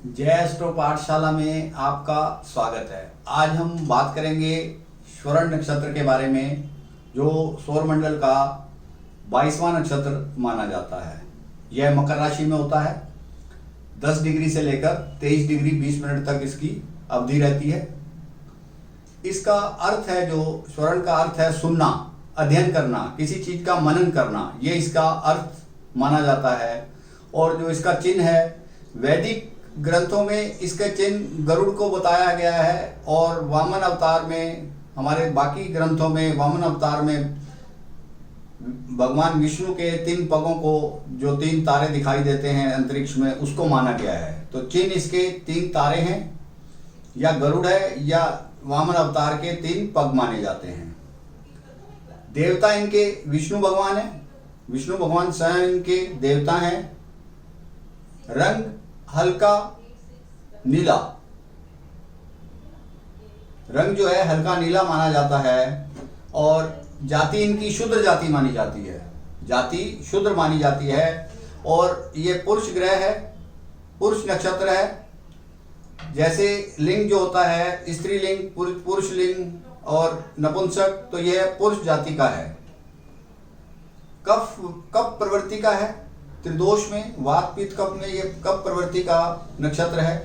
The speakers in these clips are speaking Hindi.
जय एस्ट्रो पाठशाला में आपका स्वागत है। आज हम बात करेंगे स्वर्ण नक्षत्र के बारे में, जो सौरमंडल का 22वां नक्षत्र माना जाता है। यह मकर राशि में होता है। 10 डिग्री से लेकर 23 डिग्री 20 मिनट तक इसकी अवधि रहती है। इसका अर्थ है, जो स्वर्ण का अर्थ है सुनना, अध्ययन करना, किसी चीज का मनन करना, ये इसका अर्थ माना जाता है। और जो इसका चिन्ह है, वैदिक ग्रंथों में इसका चिन्ह गरुड़ को बताया गया है, और वामन अवतार में, हमारे बाकी ग्रंथों में वामन अवतार में भगवान विष्णु के 3 पगों को, जो 3 तारे दिखाई देते हैं अंतरिक्ष में, उसको माना गया है। तो चिन्ह इसके 3 तारे हैं, या गरुड़ है, या वामन अवतार के 3 पग माने जाते हैं। देवता इनके विष्णु भगवान है। विष्णु भगवान स्वयं इनके देवता हैं। रंग हल्का नीला, रंग जो है हल्का नीला माना जाता है। और जाति इनकी शूद्र जाति मानी जाती है। जाति शूद्र मानी जाती है। और ये पुरुष ग्रह है, पुरुष नक्षत्र है। जैसे लिंग जो होता है, स्त्रीलिंग, पुरुष लिंग और नपुंसक, तो यह पुरुष जाति का है। कफ प्रवृत्ति का है। त्रिदोष में वात पित्त कफ में ये कफ प्रवृत्ति का नक्षत्र है।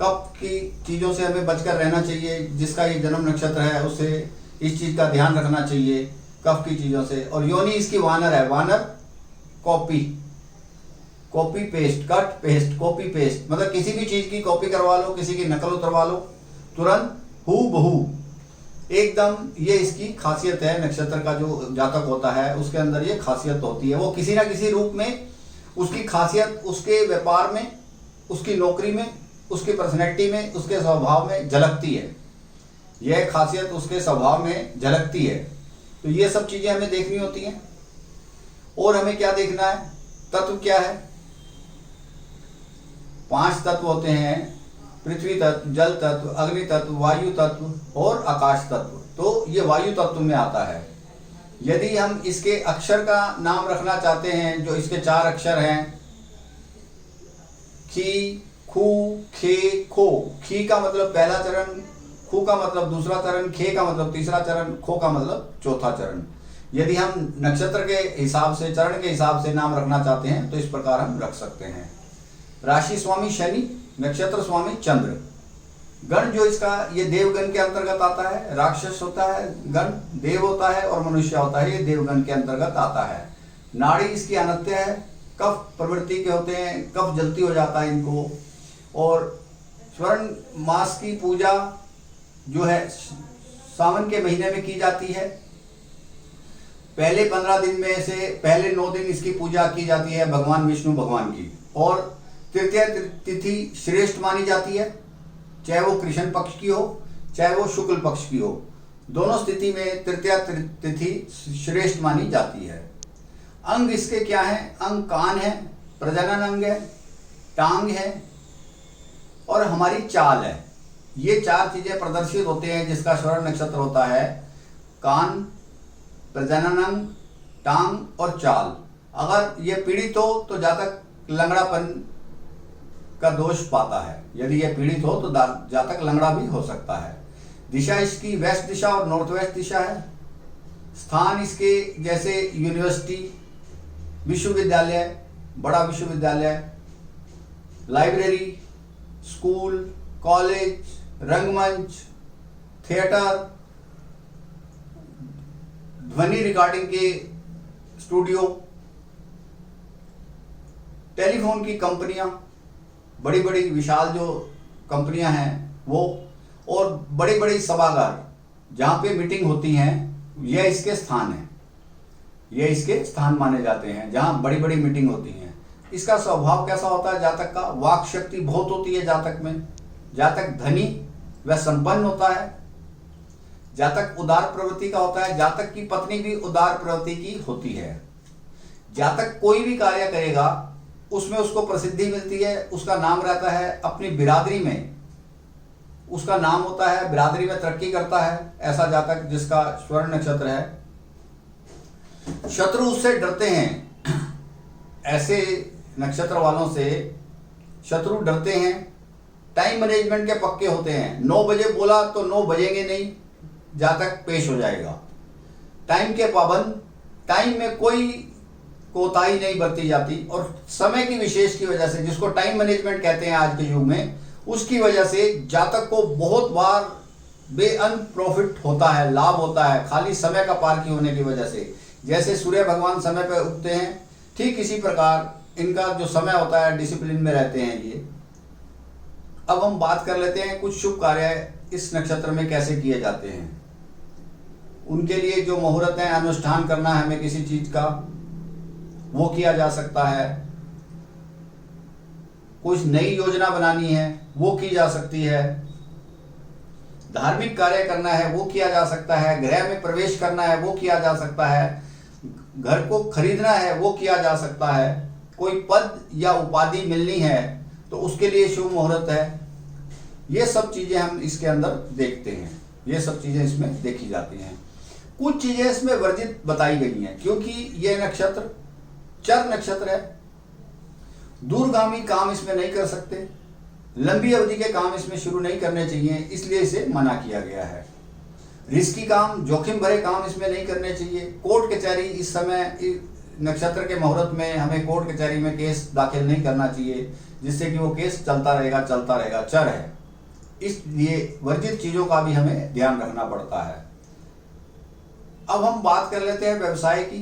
कफ की चीजों से हमें बचकर रहना चाहिए। जिसका ये जन्म नक्षत्र है उसे इस चीज का ध्यान रखना चाहिए, कफ की चीजों से। और योनि इसकी वानर है। वानर copy paste, cut paste, copy paste, मतलब किसी भी चीज की कॉपी करवा लो, किसी की नकल उतरवा लो, तुरंत हूबहू एकदम। ये इसकी खासियत है। नक्षत्र का जो जातक होता है उसके अंदर ये खासियत होती है। वो किसी ना किसी रूप में उसकी खासियत उसके व्यापार में, उसकी नौकरी में, उसकी पर्सनैलिटी में, उसके स्वभाव में झलकती है। यह खासियत उसके स्वभाव में झलकती है। तो ये सब चीजें हमें देखनी होती हैं। और हमें क्या देखना है, तत्व क्या है। 5 तत्व होते हैं: पृथ्वी तत्व, जल तत्व, अग्नि तत्व, वायु तत्व और आकाश तत्व। तो ये वायु तत्व में आता है। यदि हम इसके अक्षर का नाम रखना चाहते हैं, जो इसके 4 अक्षर हैं, खी, खू, खे, खो। खी का मतलब पहला चरण, खू का मतलब दूसरा चरण, खे का मतलब तीसरा चरण, खो का मतलब चौथा चरण। यदि हम नक्षत्र के हिसाब से, चरण के हिसाब से नाम रखना चाहते हैं तो इस प्रकार हम रख सकते हैं। राशि स्वामी शनि, नक्षत्र स्वामी चंद्र। गण जो इसका, ये देवगण के अंतर्गत आता है। राक्षस होता है गण, देव होता है, और मनुष्य होता है, ये देवगण के अंतर्गत आता है। नाड़ी इसकी अनत्य है। कफ प्रवृत्ति के होते हैं, कफ जल्दी हो जाता है इनको। और स्वर्ण मास की पूजा जो है सावन के महीने में की जाती है। पहले 15 दिन में से पहले 9 दिन इसकी पूजा की जाती है भगवान विष्णु भगवान की। और तृतीया तिथि श्रेष्ठ मानी जाती है, चाहे वो कृष्ण पक्ष की हो, चाहे वो शुक्ल पक्ष की हो। दोनों स्थिति में तृतीया तिथि श्रेष्ठ मानी जाती है। अंग इसके क्या है, अंग कान है, प्रजनन अंग है, टांग है, और हमारी चाल है। ये 4 चीजें प्रदर्शित होते हैं जिसका स्वर्ण नक्षत्र होता है: कान, प्रजनन अंग, टांग और चाल। अगर ये पीड़ित हो तो जातक लंगड़ापन का दोष पाता है। यदि यह पीड़ित हो तो जातक लंगड़ा भी हो सकता है। दिशा इसकी वेस्ट दिशा और नॉर्थ वेस्ट दिशा है। स्थान इसके जैसे यूनिवर्सिटी, विश्वविद्यालय, बड़ा विश्वविद्यालय, लाइब्रेरी, स्कूल, कॉलेज, रंगमंच, थिएटर, ध्वनि रिकॉर्डिंग के स्टूडियो, टेलीफोन की कंपनियां, बड़ी बड़ी विशाल जो कंपनियां हैं वो, और बड़ी बड़ी सभागार जहाँ पे मीटिंग होती हैं, यह इसके स्थान है। ये इसके स्थान माने जाते हैं जहाँ बड़ी बड़ी मीटिंग होती हैं। इसका स्वभाव कैसा होता है जातक का, वाक शक्ति बहुत होती है जातक में। जातक धनी व संपन्न होता है। जातक उदार प्रवृत्ति का होता है। जातक की पत्नी भी उदार प्रवृत्ति की होती है। जातक कोई भी कार्य करेगा उसमें उसको प्रसिद्धि मिलती है। उसका नाम रहता है अपनी बिरादरी में, उसका नाम होता है, बिरादरी में तरक्की करता है। ऐसा जातक जिसका स्वर्ण नक्षत्र है। शत्रु उससे डरते हैं। ऐसे नक्षत्र वालों से शत्रु डरते हैं टाइम मैनेजमेंट के पक्के होते हैं। 9 बजे बोला तो 9 बजेंगे नहीं, जातक पेश हो जाएगा। टाइम के पाबंद, टाइम में कोई कोताही नहीं बरती जाती, और समय की विशेष की वजह से, जिसको टाइम मैनेजमेंट कहते हैं आज के युग में, उसकी वजह से जातक को बहुत बार बेअंत प्रॉफिट होता है, लाभ होता है, खाली समय का पारखी होने की वजह से। जैसे सूर्य भगवान समय पर उगते हैं, ठीक इसी प्रकार इनका जो समय होता है डिसिप्लिन में रहते हैं ये। अब हम बात कर लेते हैं कुछ शुभ कार्य इस नक्षत्र में कैसे किए जाते हैं। उनके लिए जो मुहूर्त है, अनुष्ठान करना है हमें किसी चीज का, वो किया जा सकता है। कुछ नई योजना बनानी है वो की जा सकती है। धार्मिक कार्य करना है वो किया जा सकता है। गृह में प्रवेश करना है वो किया जा सकता है। घर को खरीदना है वो किया जा सकता है। कोई पद या उपाधि मिलनी है तो उसके लिए शुभ मुहूर्त है। ये सब चीजें हम इसके अंदर देखते हैं, ये सब चीजें इसमें देखी जाती हैं। कुछ चीजें इसमें वर्जित बताई गई हैं, क्योंकि यह नक्षत्र चर नक्षत्र है। दूरगामी काम इसमें नहीं कर सकते, लंबी अवधि के काम इसमें शुरू नहीं करने चाहिए, इसलिए इसे मना किया गया है। रिस्की काम, जोखिम भरे काम इसमें नहीं करने चाहिए। कोर्ट कचहरी, इस समय नक्षत्र के मुहूर्त में हमें कोर्ट कचहरी में केस दाखिल नहीं करना चाहिए, जिससे कि वो केस चलता रहेगा, चर है। इसलिए वर्जित चीजों का भी हमें ध्यान रखना पड़ता है। अब हम बात कर लेते हैं व्यवसाय की।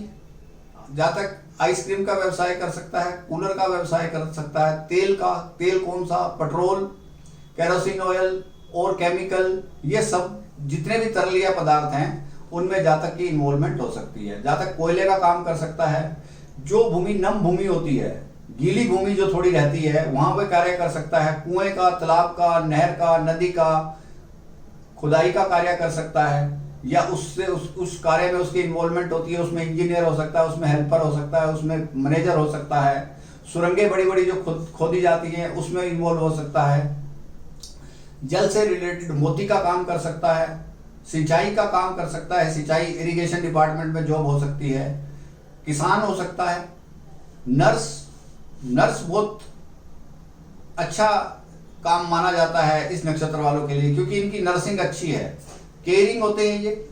जातक आइसक्रीम का व्यवसाय कर सकता है, कूलर का व्यवसाय कर सकता है, तेल कौन सा, पेट्रोल, केरोसिन ऑयल और केमिकल, ये सब जितने भी तरलीय पदार्थ हैं उनमें जातक की इन्वॉल्वमेंट हो सकती है। जातक कोयले का काम कर सकता है। जो भूमि नम भूमि होती है, गीली भूमि जो थोड़ी रहती है, वहां पर कार्य कर सकता है। कुएं का, तालाब का, नहर का, नदी का खुदाई का कार्य कर सकता है, या उससे उस कार्य में उसकी इन्वॉल्वमेंट होती है। उसमें इंजीनियर हो सकता है, उसमें हेल्पर हो सकता है, उसमें मैनेजर हो सकता है। सुरंगें बड़ी बड़ी जो खोदी जाती हैं उसमें इन्वॉल्व हो सकता है। जल से रिलेटेड मोती का काम कर सकता है। सिंचाई का काम कर सकता है, सिंचाई इरिगेशन डिपार्टमेंट में जॉब हो सकती है। किसान हो सकता है। नर्स बहुत अच्छा काम माना जाता है इस नक्षत्र वालों के लिए, क्योंकि इनकी नर्सिंग अच्छी है। केयरिंग होते हैं ये।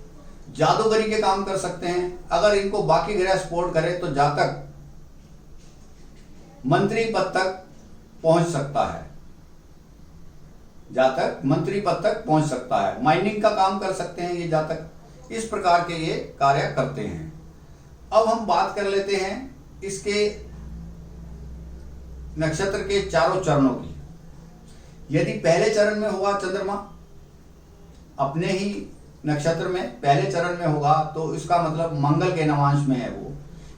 जादूगरी के काम कर सकते हैं। अगर इनको बाकी ग्रह सपोर्ट करे तो जातक मंत्री पद तक पहुंच सकता है। जातक मंत्री पद तक पहुंच सकता है। माइनिंग का काम कर सकते हैं ये जातक। इस प्रकार के ये कार्य करते हैं। अब हम बात कर लेते हैं इसके नक्षत्र के चारों चरणों की। यदि पहले चरण में होगा चंद्रमा, अपने ही नक्षत्र में पहले चरण में होगा, तो इसका मतलब मंगल के नवांश में है वो,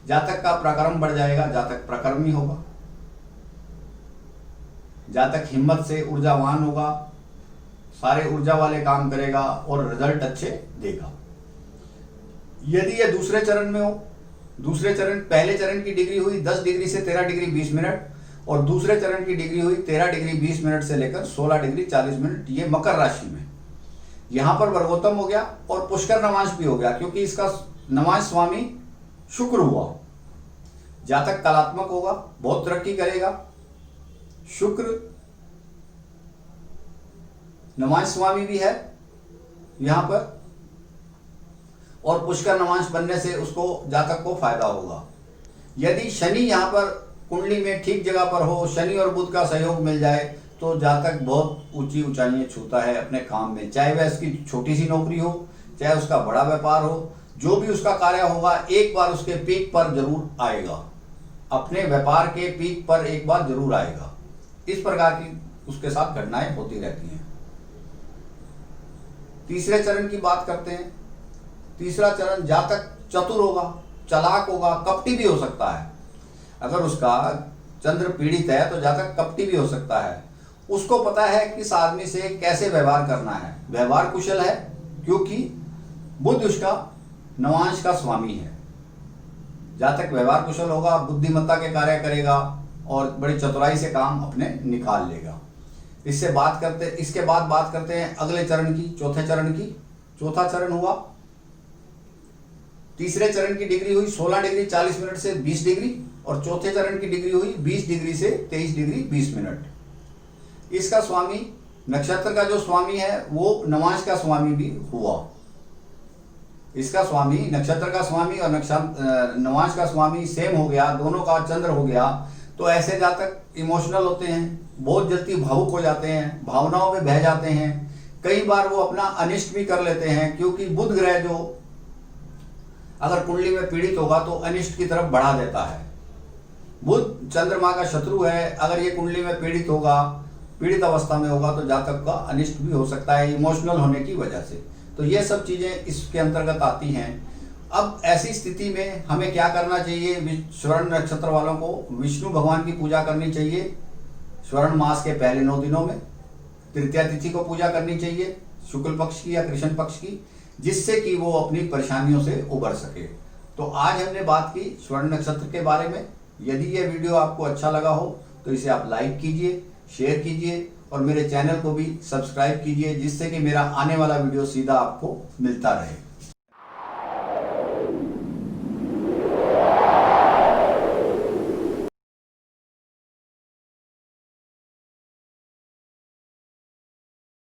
जातक का पराक्रम बढ़ जाएगा, जातक पराक्रमी होगा, जातक हिम्मत से ऊर्जावान होगा, सारे ऊर्जा वाले काम करेगा और रिजल्ट अच्छे देगा। यदि ये दूसरे चरण में हो, दूसरे चरण, पहले चरण की डिग्री हुई 10 डिग्री से 13 डिग्री 20 मिनट, और दूसरे चरण की डिग्री हुई 13 डिग्री 20 मिनट से लेकर 16 डिग्री 40 मिनट, ये मकर राशि में। यहां पर वर्गोत्तम हो गया और पुष्कर नवांश भी हो गया, क्योंकि इसका नवांश स्वामी शुक्र हुआ। जातक कलात्मक होगा, बहुत तरक्की करेगा। शुक्र नवांश स्वामी भी है यहां पर, और पुष्कर नवांश बनने से उसको जातक को फायदा होगा। यदि शनि यहां पर कुंडली में ठीक जगह पर हो, शनि और बुध का सहयोग मिल जाए, तो जातक बहुत ऊंची ऊंचाइयां छूता है अपने काम में। चाहे वह इसकी छोटी सी नौकरी हो, चाहे उसका बड़ा व्यापार हो, जो भी उसका कार्य होगा एक बार उसके पीक पर जरूर आएगा। अपने व्यापार के पीक पर एक बार जरूर आएगा। इस प्रकार की उसके साथ घटनाएं होती रहती हैं। तीसरे चरण की बात करते हैं। तीसरा चरण, जातक चतुर होगा, चालाक होगा, कपटी भी हो सकता है। अगर उसका चंद्र पीड़ित है तो जातक कपटी भी हो सकता है। उसको पता है कि इस आदमी से कैसे व्यवहार करना है, व्यवहार कुशल है, क्योंकि बुध उसका नवांश का स्वामी है। जातक व्यवहार कुशल होगा, बुद्धिमत्ता के कार्य करेगा और बड़ी चतुराई से काम अपने निकाल लेगा। इसके बाद बात करते हैं अगले चरण की, चौथे चरण की। चौथा चरण हुआ, तीसरे चरण की डिग्री हुई 16 डिग्री 40 मिनट से 20 डिग्री, और चौथे चरण की डिग्री हुई 20 डिग्री से 23 डिग्री 20 मिनट। इसका स्वामी, नक्षत्र का जो स्वामी है वो नवांश का स्वामी भी हुआ। इसका स्वामी, नक्षत्र का स्वामी और नवांश का स्वामी सेम हो गया, दोनों का चंद्र हो गया, तो ऐसे जातक इमोशनल होते हैं, बहुत जल्दी भावुक हो जाते हैं, भावनाओं में बह जाते हैं, कई बार वो अपना अनिष्ट भी कर लेते हैं, क्योंकि बुध ग्रह जो अगर कुंडली में पीड़ित होगा तो अनिष्ट की तरफ बढ़ा देता है। बुध चंद्रमा का शत्रु है, अगर ये कुंडली में पीड़ित होगा, पीड़ित अवस्था में होगा तो जातक का अनिष्ट भी हो सकता है इमोशनल होने की वजह से। तो ये सब चीजें इसके अंतर्गत आती हैं। अब ऐसी स्थिति में हमें क्या करना चाहिए? स्वर्ण नक्षत्र वालों को विष्णु भगवान की पूजा करनी चाहिए स्वर्ण मास के पहले 9 दिनों में। तृतीया तिथि को पूजा करनी चाहिए, शुक्ल पक्ष की या कृष्ण पक्ष की, जिससे कि वो अपनी परेशानियों से उबर सके। तो आज हमने बात की स्वर्ण नक्षत्र के बारे में। यदि ये वीडियो आपको अच्छा लगा हो तो इसे आप लाइक कीजिए, शेयर कीजिए और मेरे चैनल को भी सब्सक्राइब कीजिए, जिससे कि मेरा आने वाला वीडियो सीधा आपको मिलता रहे।